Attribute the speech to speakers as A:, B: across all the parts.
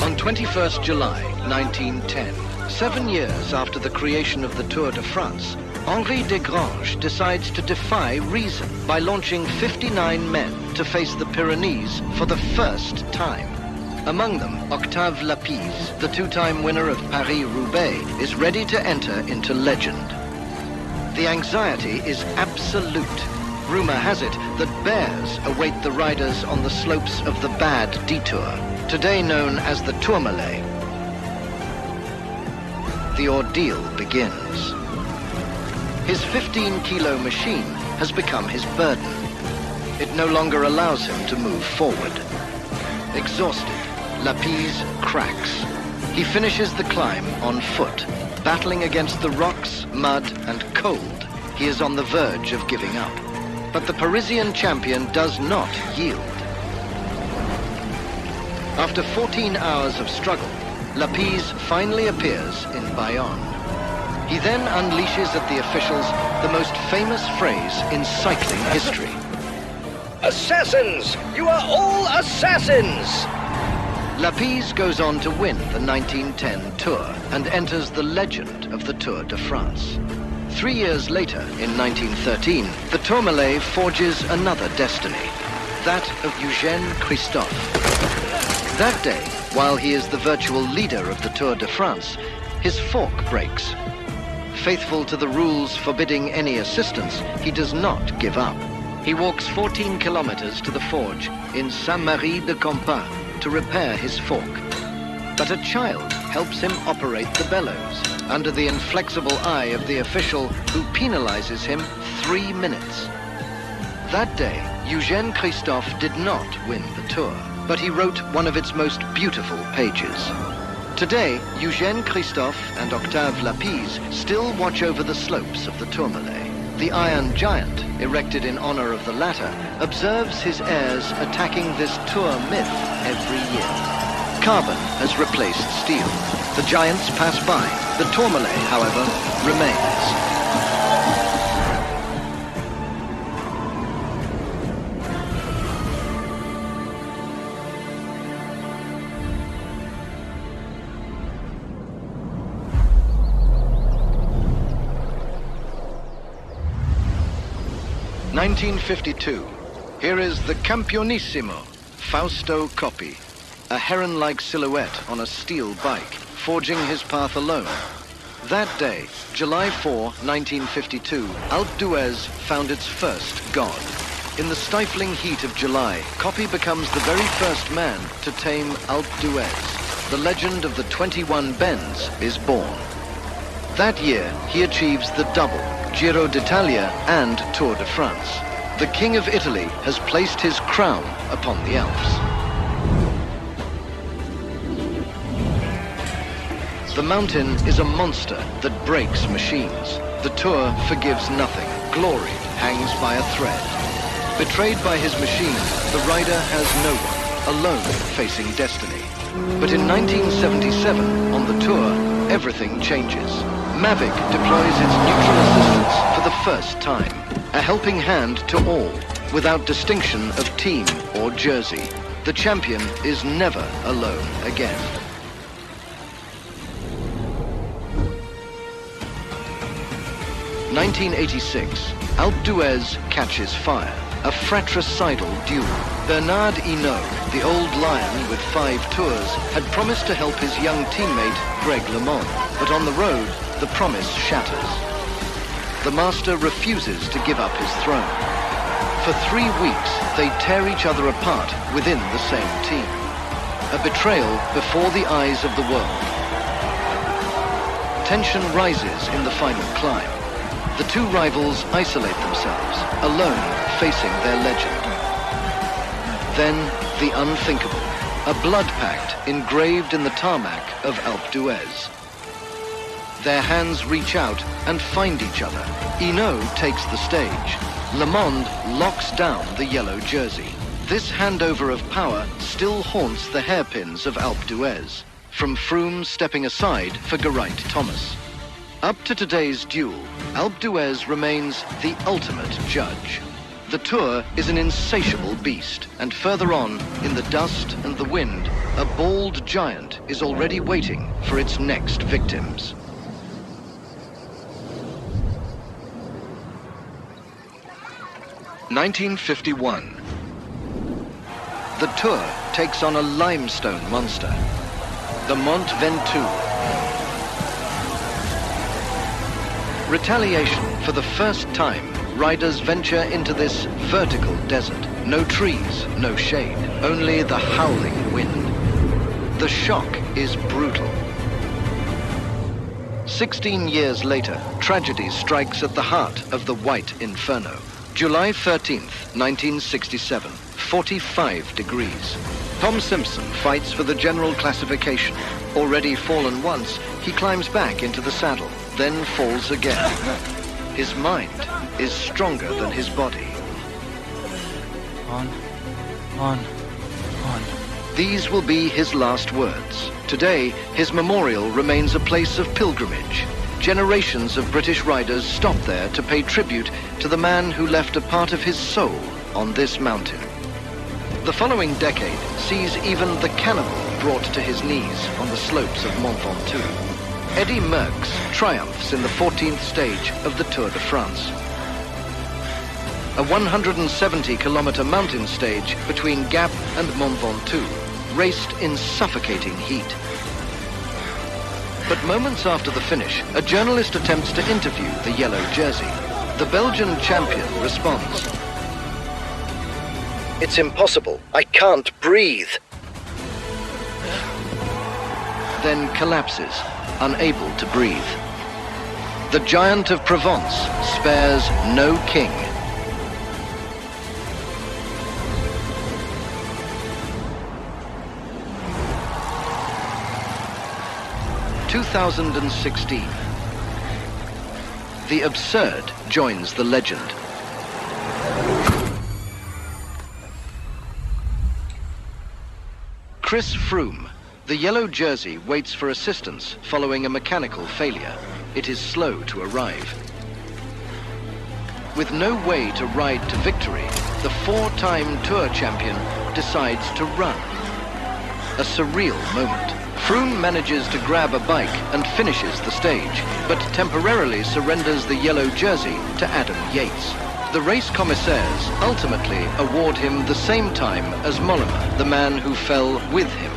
A: On 21st July 1910, 7 years after the creation of the Tour de France, Hri Degr decides to defy reason by launching 59 men to face the Pyrenees for the first time. Among them, Octav Liz, the two-time winner of Perry Rube, is ready to enter into legend. The anxiety is absolute. Rumor has it that bears await the riders on the slopes of the bad detour, today known as the Tourmalet. The ordeal begins. His 15-kilo machine has become his burden. It no longer allows him to move forward. Exhausted, Liz cracks. He finishes the climb on foot. Battling against the rocks, mud, and cold, he is on the verge of giving up. But the Parisian champion does not yield. After 14 hours of struggle, Liz finally appears in Bayion. He then unleashes at the officials the most famous phrase in cycling history.
B: Assassins! You are all assassins!
A: Liz goes on to win the 1910 Tour and enters the legend of the Tour de France. 3 years later, in 1913, the Tourmalet forges another destiny, that of Eugène Christophe. That day, while he is the virtual leader of the Tour de France, his fork breaks. Faithful to the rules forbidding any assistance, he does not give up. He walks 14 kilometers to the forge in Saint-Marie-de-Campan to repair his fork. But a child helps him operate the bellows, under the inflexible eye of the official who penalizes him 3 minutes. That day, Eugène Christophe did not win the Tour, but he wrote one of its most beautiful pages. Today, Eugène Christophe and Octav Liz still watch over the slopes of the Tourmalet. The Iron Giant, erected in honor of the latter, observes his heirs attacking this Tour myth every year. Carbon has replaced steel. The giants pass by. The Tourmalet, however, remains. (1952). Here is the Campionissimo, Fausto Coppi, a heron-like silhouette on a steel bike, forging his path alone. That day, July 4, 1952, Alpe d'Huez found its first god. In the stifling heat of July, Coppi becomes the very first man to tame Alpe d'Huez. The legend of the 21 bends is born. That year, he achieves the double, Giro d'Italia and Tour de France. The King of Italy has placed his crown upon the Alps. The mountain is a monster that breaks machines. The Tour forgives nothing. Glory hangs by a thread. Betrayed by his machine, the rider has no one, alone facing destiny. But in 1977, on the Tour, everything changes. Mavic deploys its neutral assistance for the first time. A helping hand to all, without distinction of team or jersey. The champion is never alone again. (1986), Alpe d'Huez catches fire. A fratricidal duel. Bernard Hinault, the old lion with 5 tours, had promised to help his young teammate Greg LeMond, but on the road, the promise shatters. The master refuses to give up his throne. For 3 weeks, they tear each other apart within the same team. A betrayal before the eyes of the world. Tension rises in the final climb. The two rivals isolate themselves, alone facing their legend. Then, the unthinkable. A blood pact engraved in the tarmac of Alpe d'Huez. Their hands reach out and find each other. Hinault takes the stage. LeMond locks down the yellow jersey. This handover of power still haunts the hairpins of Alpe d'Huez, from Froome stepping aside for Geraint Thomas. Up to today's duel, Alpe d'Huez remains the ultimate judge. The Tour is an insatiable beast, and further on, in the dust and the wind, a bald giant is already waiting for its next victims. (1951). The Tour takes on a limestone monster, the Mont Ventoux. Retaliation. For the first time, riders venture into this vertical desert. No trees, no shade, only the howling wind. The shock is brutal. 16 years later, tragedy strikes at the heart of the White Inferno. July 13th, 1967, 45 degrees. Tom Simpson fights for the general classification. Already fallen once, he climbs back into the saddle, then falls again. His mind is stronger than his body.
C: On.
A: These will be his last words. Today, his memorial remains a place of pilgrimage. Generations of British riders stop there to pay tribute to the man who left a part of his soul on this mountain. The following decade sees even the cannibal brought to his knees on the slopes of Mont Ventoux. Eddy Merckx triumphs in the 14th stage of the Tour de France. A 170-kilometer mountain stage between Gap and Mont Ventoux, raced in suffocating heat. But moments after the finish, a journalist attempts to interview the yellow jersey. The Belgian champion responds, "It's impossible. I can't breathe." Then collapses, unable to breathe. The giant of Provence spares no king. (2016). The absurd joins the legend. Chris Froome. The yellow jersey waits for assistance following a mechanical failure. It is slow to arrive. With no way to ride to victory, the four-time Tour champion decides to run. A surreal moment. Froome manages to grab a bike and finishes the stage, but temporarily surrenders the yellow jersey to Adam Yates. The race commissaires ultimately award him the same time as Mollema, the man who fell with him.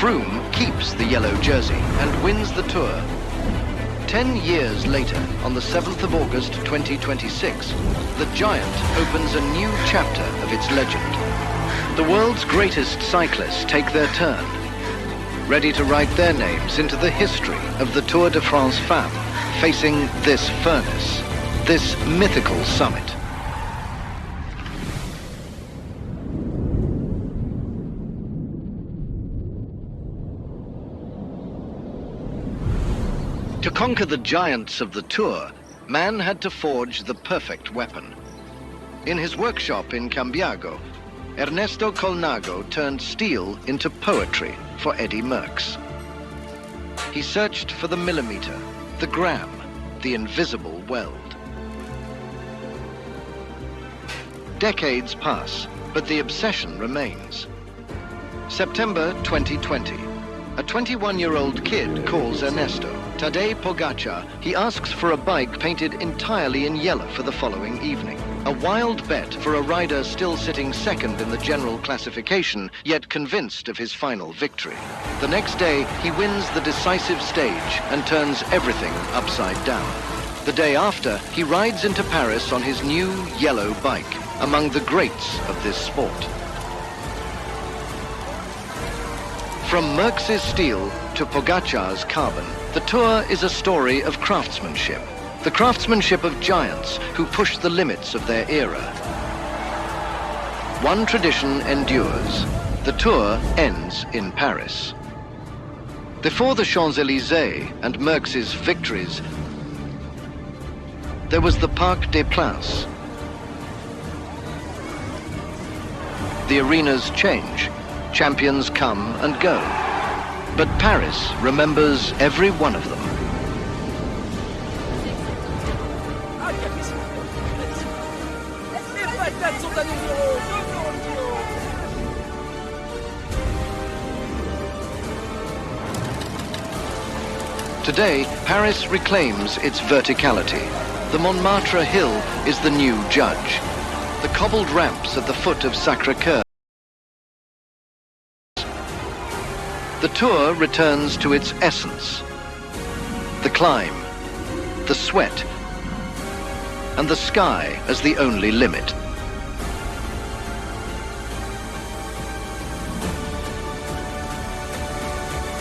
A: Froome keeps the yellow jersey and wins the Tour. 10 years later, on the 7th of August 2026, the giant opens a new chapter of its legend. The world's greatest cyclists take their turn, ready to write their names into the history of the Tour de France Femmes, facing this furnace, this mythical summit. To conquer the giants of the Tour, man had to forge the perfect weapon. In his workshop in Cambiago, Ernesto Colnago turned steel into poetry for Eddy Merckx. He searched for the millimeter, the gram, the invisible weld. Decades pass, but the obsession remains. September 2020. A 21-year-old kid calls Ernesto. Tadej Pogacar. He asks for a bike painted entirely in yellow for the following evening. A wild bet for a rider still sitting second in the general classification, yet convinced of his final victory. The next day, he wins the decisive stage and turns everything upside down. The day after, he rides into Paris on his new yellow bike, among the greats of this sport. From Merckx's steel to Pogacar's carbon, the Tour is a story of craftsmanship. The craftsmanship of giants who pushed the limits of their era. One tradition endures. The Tour ends in Paris. Before the Champs-Élysées and Merckx's victories, there was the Parc des Princes. The arenas change. Champions come and go. But Paris remembers every one of them. Today, Paris reclaims its verticality. The Montmartre Hill is the new judge. The cobbled ramps at the foot of Sacré-Cœur. The Tour returns to its essence. The climb, the sweat, and the sky as the only limit.